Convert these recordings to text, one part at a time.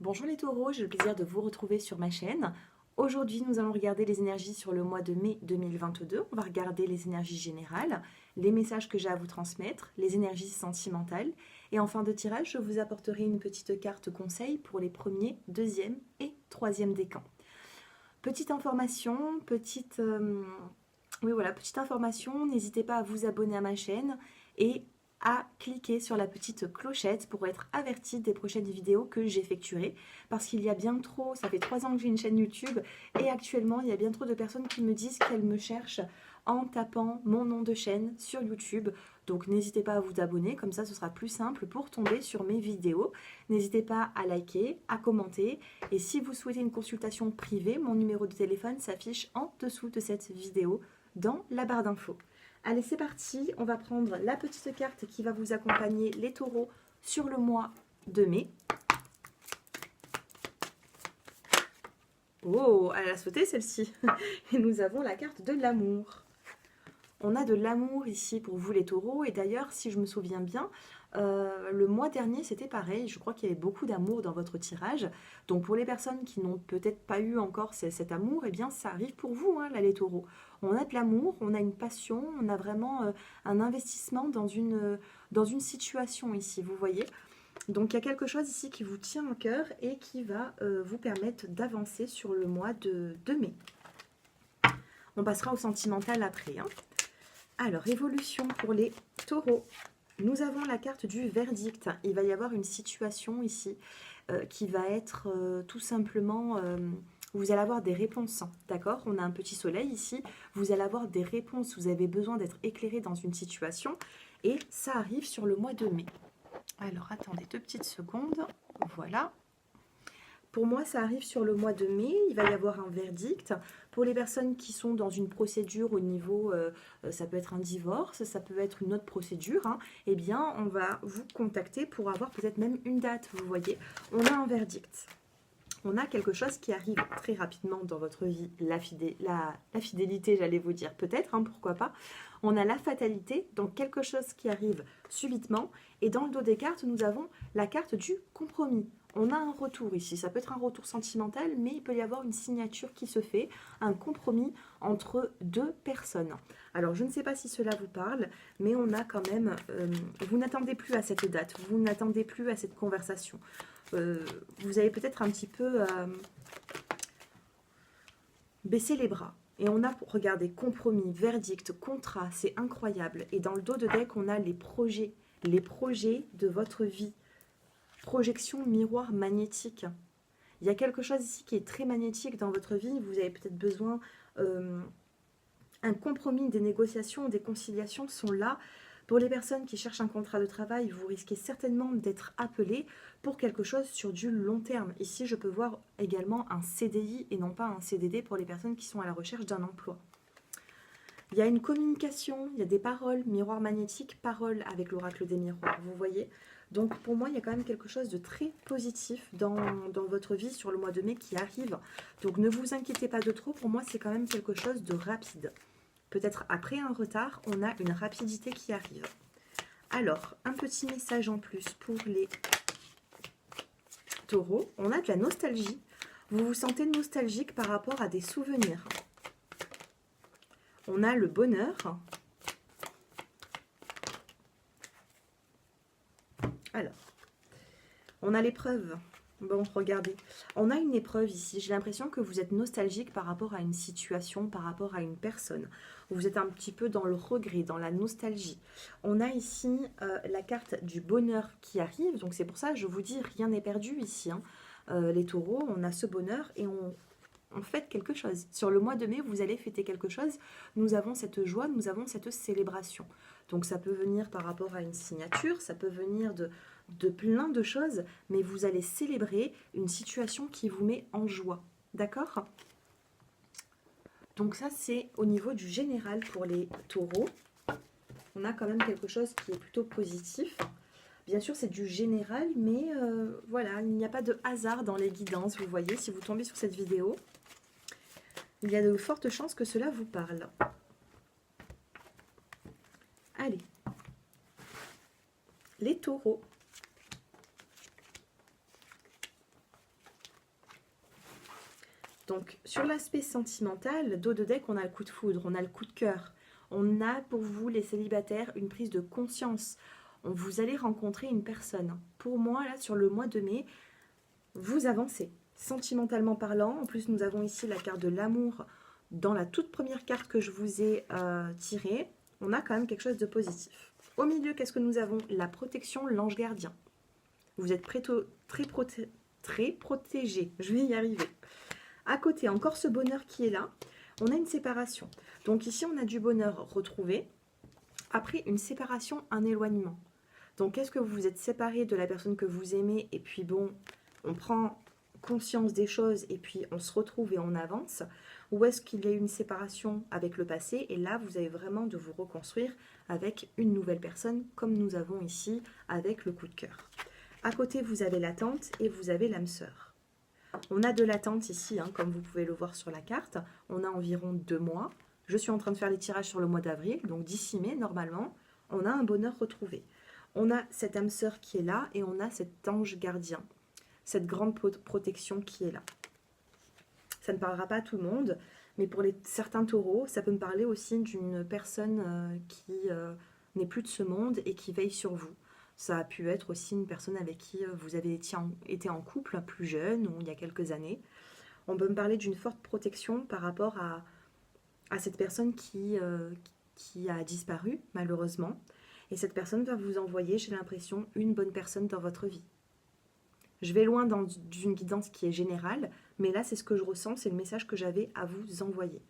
Bonjour les taureaux, j'ai le plaisir de vous retrouver sur ma chaîne. Aujourd'hui, nous allons regarder les énergies sur le mois de mai 2022. On va regarder les énergies générales, les messages que j'ai à vous transmettre, les énergies sentimentales. Et en fin de tirage, je vous apporterai une petite carte conseil pour les premiers, deuxième et troisième décans. Petite information, petite information, n'hésitez pas à vous abonner à ma chaîne et à cliquer sur la petite clochette pour être averti des prochaines vidéos que j'effectuerai. Parce qu'il y a bien trop, ça fait 3 ans que j'ai une chaîne YouTube et actuellement il y a bien trop de personnes qui me disent qu'elles me cherchent en tapant mon nom de chaîne sur YouTube. Donc n'hésitez pas à vous abonner, comme ça ce sera plus simple pour tomber sur mes vidéos. N'hésitez pas à liker, à commenter. Et si vous souhaitez une consultation privée, mon numéro de téléphone s'affiche en dessous de cette vidéo dans la barre d'infos. Allez, c'est parti, on va prendre la petite carte qui va vous accompagner les taureaux sur le mois de mai. Oh, elle a sauté celle-ci. Et nous avons la carte de l'amour. On a de l'amour ici pour vous les taureaux. Et d'ailleurs, si je me souviens bien, le mois dernier, c'était pareil. Je crois qu'il y avait beaucoup d'amour dans votre tirage. Donc pour les personnes qui n'ont peut-être pas eu encore cet amour, eh bien ça arrive pour vous, hein, là les taureaux. On a de l'amour, on a une passion, on a vraiment un investissement dans une situation ici, vous voyez. Donc il y a quelque chose ici qui vous tient au cœur et qui va vous permettre d'avancer sur le mois de mai. On passera au sentimental après, hein. Alors, évolution pour les taureaux. Nous avons la carte du verdict. Il va y avoir une situation ici qui va être tout simplement... vous allez avoir des réponses, d'accord? On a un petit soleil ici. Vous allez avoir des réponses. Vous avez besoin d'être éclairé dans une situation. Et ça arrive sur le mois de mai. Alors, attendez 2 petites secondes. Voilà. Pour moi, ça arrive sur le mois de mai. Il va y avoir un verdict. Pour les personnes qui sont dans une procédure au niveau, ça peut être un divorce, ça peut être une autre procédure, hein, eh bien, on va vous contacter pour avoir peut-être même une date, vous voyez. On a un verdict. On a quelque chose qui arrive très rapidement dans votre vie, la fidélité, j'allais vous dire, peut-être, hein, pourquoi pas. On a la fatalité, donc quelque chose qui arrive subitement. Et dans le dos des cartes, nous avons la carte du compromis. On a un retour ici, ça peut être un retour sentimental, mais il peut y avoir une signature qui se fait, un compromis entre deux personnes. Alors, je ne sais pas si cela vous parle, mais on a quand même... vous n'attendez plus à cette date, vous n'attendez plus à cette conversation. Vous avez peut-être un petit peu baissé les bras. Et on a, regardez, compromis, verdict, contrat, c'est incroyable. Et dans le dos de deck, on a les projets de votre vie. Projection miroir magnétique. Il y a quelque chose ici qui est très magnétique dans votre vie. Vous avez peut-être besoin, un compromis, des négociations, des conciliations sont là. Pour les personnes qui cherchent un contrat de travail, vous risquez certainement d'être appelé pour quelque chose sur du long terme. Ici, je peux voir également un CDI et non pas un CDD pour les personnes qui sont à la recherche d'un emploi. Il y a une communication, il y a des paroles, miroir magnétique, paroles avec l'oracle des miroirs, vous voyez. Donc pour moi, il y a quand même quelque chose de très positif dans votre vie sur le mois de mai qui arrive. Donc ne vous inquiétez pas de trop, pour moi c'est quand même quelque chose de rapide. Peut-être après un retard, on a une rapidité qui arrive. Alors, un petit message en plus pour les taureaux. On a de la nostalgie. Vous vous sentez nostalgique par rapport à des souvenirs. On a le bonheur. Alors, on a l'épreuve. Bon, regardez, on a une épreuve ici. J'ai l'impression que vous êtes nostalgique par rapport à une situation, par rapport à une personne. Vous êtes un petit peu dans le regret, dans la nostalgie. On a ici la carte du bonheur qui arrive. Donc c'est pour ça, je vous dis, rien n'est perdu ici, hein. Les taureaux, on a ce bonheur et on fête quelque chose. Sur le mois de mai, vous allez fêter quelque chose. Nous avons cette joie, nous avons cette célébration. Donc ça peut venir par rapport à une signature, ça peut venir de plein de choses, mais vous allez célébrer une situation qui vous met en joie. D'accord? Donc ça, c'est au niveau du général pour les taureaux. On a quand même quelque chose qui est plutôt positif. Bien sûr, c'est du général, mais voilà, il n'y a pas de hasard dans les guidances, vous voyez, si vous tombez sur cette vidéo. Il y a de fortes chances que cela vous parle. Allez. Les taureaux. Donc, sur l'aspect sentimental, dos de deck, on a le coup de foudre, on a le coup de cœur. On a pour vous, les célibataires, une prise de conscience. Vous allez rencontrer une personne. Pour moi, là, sur le mois de mai, vous avancez. Sentimentalement parlant, en plus, nous avons ici la carte de l'amour. Dans la toute première carte que je vous ai tirée, on a quand même quelque chose de positif. Au milieu, qu'est-ce que nous avons? La protection, l'ange gardien. Vous êtes très protégé. Je vais y arriver. À côté, encore ce bonheur qui est là. On a une séparation. Donc ici, on a du bonheur retrouvé. Après, une séparation, un éloignement. Donc, est-ce que vous vous êtes séparé de la personne que vous aimez et puis bon, on prend conscience des choses et puis on se retrouve et on avance? Ou est-ce qu'il y a eu une séparation avec le passé et là, vous avez vraiment de vous reconstruire avec une nouvelle personne comme nous avons ici avec le coup de cœur. À côté, vous avez l'attente et vous avez l'âme sœur. On a de l'attente ici, hein, comme vous pouvez le voir sur la carte. On a environ 2 mois. Je suis en train de faire les tirages sur le mois d'avril, donc d'ici mai, normalement, on a un bonheur retrouvé. On a cette âme sœur qui est là et on a cet ange gardien, cette grande protection qui est là. Ça ne parlera pas à tout le monde, mais pour certains taureaux, ça peut me parler aussi d'une personne qui n'est plus de ce monde et qui veille sur vous. Ça a pu être aussi une personne avec qui vous avez été en couple plus jeune ou il y a quelques années. On peut me parler d'une forte protection par rapport à cette personne qui a disparu, malheureusement. Et cette personne va vous envoyer, j'ai l'impression, une bonne personne dans votre vie. Je vais loin dans une guidance qui est générale, mais là, c'est ce que je ressens, c'est le message que j'avais à vous envoyer.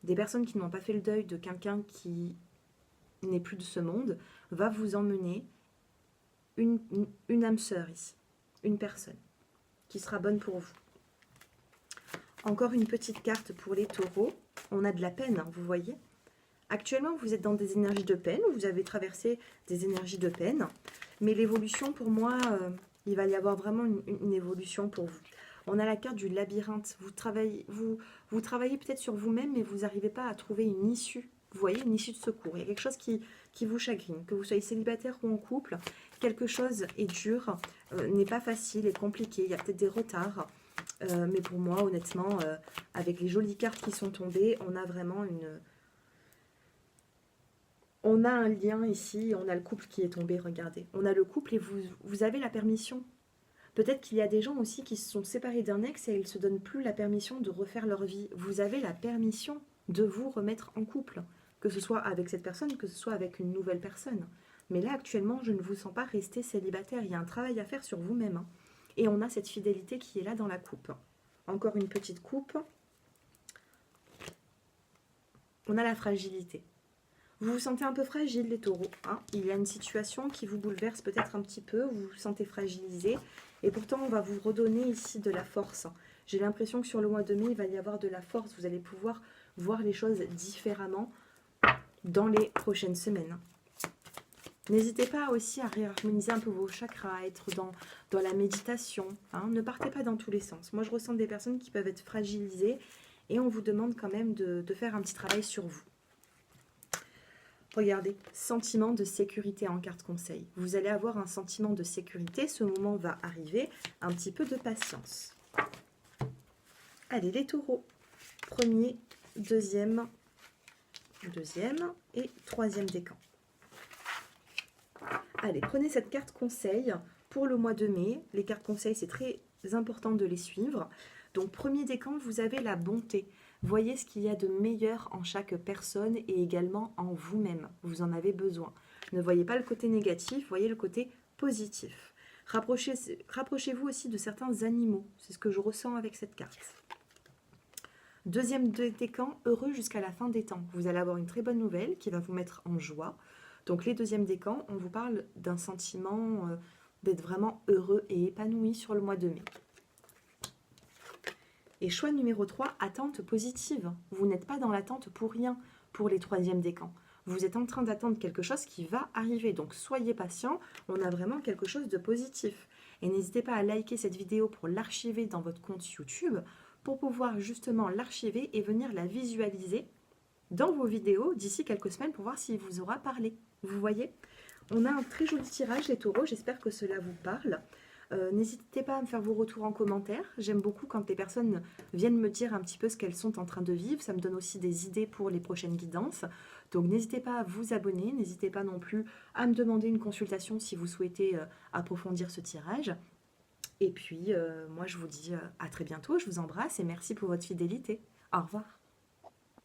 Des personnes qui n'ont pas fait le deuil de quelqu'un qui n'est plus de ce monde, va vous emmener une âme sœur ici, une personne qui sera bonne pour vous. Encore une petite carte pour les taureaux. On a de la peine, hein, vous voyez. Actuellement, vous êtes dans des énergies de peine, vous avez traversé des énergies de peine, mais l'évolution, pour moi, il va y avoir vraiment une évolution pour vous. On a la carte du labyrinthe. Vous travaillez peut-être sur vous-même, mais vous n'arrivez pas à trouver une issue. Vous voyez, une issue de secours. Il y a quelque chose qui vous chagrine, que vous soyez célibataire ou en couple. Quelque chose est dur, n'est pas facile, est compliqué. Il y a peut-être des retards. Mais pour moi, honnêtement, avec les jolies cartes qui sont tombées, on a vraiment on a un lien ici, on a le couple qui est tombé, regardez. On a le couple et vous avez la permission. Peut-être qu'il y a des gens aussi qui se sont séparés d'un ex et ils ne se donnent plus la permission de refaire leur vie. Vous avez la permission de vous remettre en couple, que ce soit avec cette personne, que ce soit avec une nouvelle personne. Mais là, actuellement, je ne vous sens pas rester célibataire. Il y a un travail à faire sur vous-même. Hein. Et on a cette fidélité qui est là dans la coupe. Encore une petite coupe. On a la fragilité. Vous vous sentez un peu fragile, les taureaux. Hein. Il y a une situation qui vous bouleverse peut-être un petit peu. Vous vous sentez fragilisé. Et pourtant, on va vous redonner ici de la force. J'ai l'impression que sur le mois de mai, il va y avoir de la force. Vous allez pouvoir voir les choses différemment dans les prochaines semaines. N'hésitez pas aussi à réharmoniser un peu vos chakras, à être dans la méditation. Hein. Ne partez pas dans tous les sens. Moi, je ressens des personnes qui peuvent être fragilisées et on vous demande quand même de faire un petit travail sur vous. Regardez, sentiment de sécurité en carte conseil. Vous allez avoir un sentiment de sécurité. Ce moment va arriver. Un petit peu de patience. Allez, les taureaux. Premier, deuxième et troisième décan. Allez, prenez cette carte conseil pour le mois de mai. Les cartes conseils, c'est très important de les suivre. Donc, premier décan, vous avez la bonté. Voyez ce qu'il y a de meilleur en chaque personne et également en vous-même. Vous en avez besoin. Ne voyez pas le côté négatif, voyez le côté positif. Rapprochez-vous aussi de certains animaux. C'est ce que je ressens avec cette carte. Deuxième décan, heureux jusqu'à la fin des temps. Vous allez avoir une très bonne nouvelle qui va vous mettre en joie. Donc les deuxièmes décans, on vous parle d'un sentiment d'être vraiment heureux et épanoui sur le mois de mai. Et choix numéro 3, attente positive. Vous n'êtes pas dans l'attente pour rien pour les troisièmes décans. Vous êtes en train d'attendre quelque chose qui va arriver. Donc soyez patient, on a vraiment quelque chose de positif. Et n'hésitez pas à liker cette vidéo pour l'archiver dans votre compte YouTube, pour pouvoir justement l'archiver et venir la visualiser dans vos vidéos d'ici quelques semaines pour voir s'il vous aura parlé. Vous voyez, on a un très joli tirage, les taureaux, j'espère que cela vous parle. N'hésitez pas à me faire vos retours en commentaire. J'aime beaucoup quand les personnes viennent me dire un petit peu ce qu'elles sont en train de vivre. Ça me donne aussi des idées pour les prochaines guidances. Donc n'hésitez pas à vous abonner. N'hésitez pas non plus à me demander une consultation si vous souhaitez approfondir ce tirage. Et puis, moi, je vous dis à très bientôt. Je vous embrasse et merci pour votre fidélité. Au revoir.